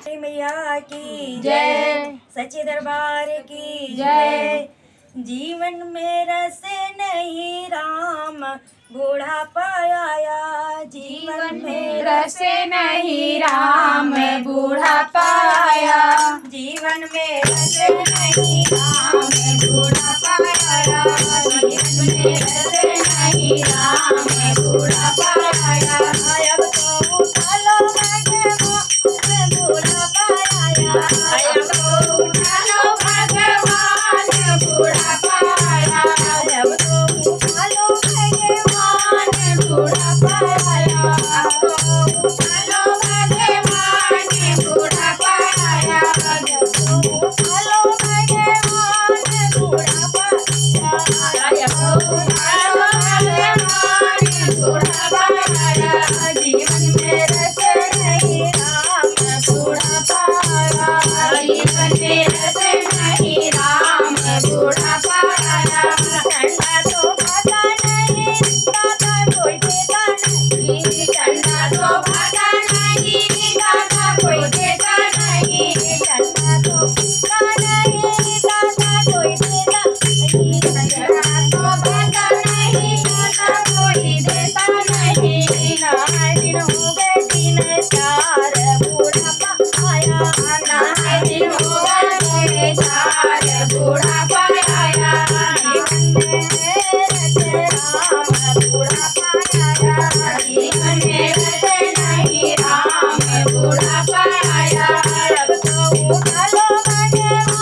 मैया की जय। सच्चे दरबार की जय। जीवन में रस नहीं राम बूढ़ा पाया, जीवन में रस नहीं राम बूढ़ा पाया, जीवन में रस नहीं राम बूढ़ा पाया, जीवन में रस नहीं राम बूढ़ा पाया। अब तो उठा लो भगवान बूढ़ा पाया, अब तो उठा लो भगवान बूढ़ा पाया, अब तो उठा लो भगवान बूढ़ा पाया, अब तो उठा लो भगवान बूढ़ा पाया, उठा लो भगवान बूढ़ा पाया, अब तो उठा लो भगवान बूढ़ा पाया। जीवन में रस नहीं राम बूढ़ा पाया, जीवन में रस नहीं राम बूढ़ा पाया। ठंडा तो भागा नहीं दादा कोई देता नहीं, ठंडा तो भागा नहीं दादा कोई देता नहीं, ठंडा तो भागा नहीं दादा कोई देता नहीं, ठंडा तो भागा नहीं दादा कोई देता नहीं। दिन हो गए 3-4 बूढ़ा पाया, नहाए दिन हो गए 4 बूढ़ा पाया, जीवन में रस राम बूढ़ा पाया, जीवन में रस नहीं राम बूढ़ा पाया। अब तो उठा लो भगवान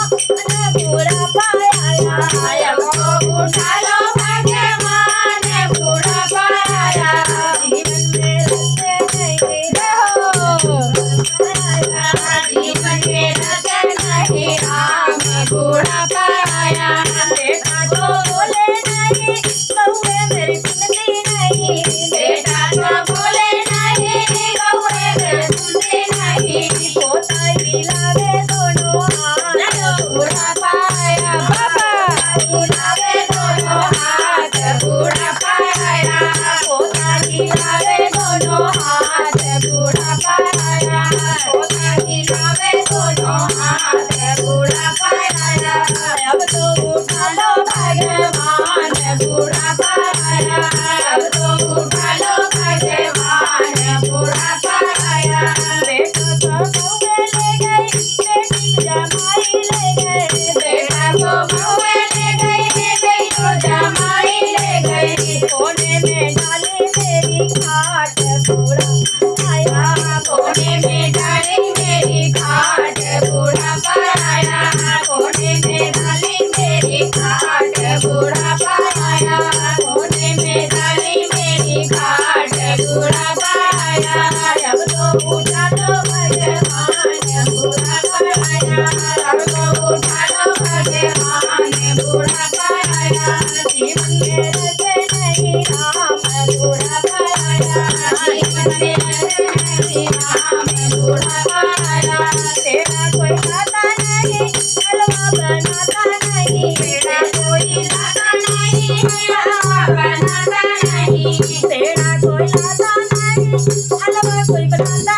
बूढ़ा पाया, अब तो उठा लो भगवान बूढ़ा पाया। जीवन में रस नहीं जीवन में रस नहीं राम बूढ़ा पाया। बेटा तो बोले नहीं कहुए मेरी सुनती नहीं, बेटा तो बोले नहीं कहुए मेरे सुनते नहीं, पोता हिलावे दोनों हाथ बूढ़ा पाया बाबा हिलावे दोनों हाथ बूढ़ा पाया, पोता हिलावे दोनों हाथ बूढ़ा पाया, पोता हिलावे दोनों हाथ बूढ़ा पाया। अब तो उठा लो भगवान बूढ़ा पाया, अब तो उठा लो भगवान बूढ़ा पाया। बेटा तो कहुए ले गई बेटी जमाई ले गए, बेटा को बहुए ले गई, बेटी को जमाई ले गई, कोने में डाली मेरी खाट बूढ़ा आया, कोने में डाली मेरी खाट बूढ़ा पाया, कोने में डाली मेरी खाट बूढ़ा पाया, कोने में डाली मेरी खाट बूढ़ा पाया। अब तो उठा लो भगवान बूढ़ा पाया, अब तो उठा लो भगवान बूढ़ा पाया। जीवन में रस नहीं राम बूढ़ा पाया, जीवन में रस नहीं राम बूढ़ा पाया। तेरा कोई खाता नहीं हलवा बनाता नहीं, तेरा कोई लाता नहीं हलवा बनाता नहीं, तेरा कोई लाता नहीं हलवा कोई बनाता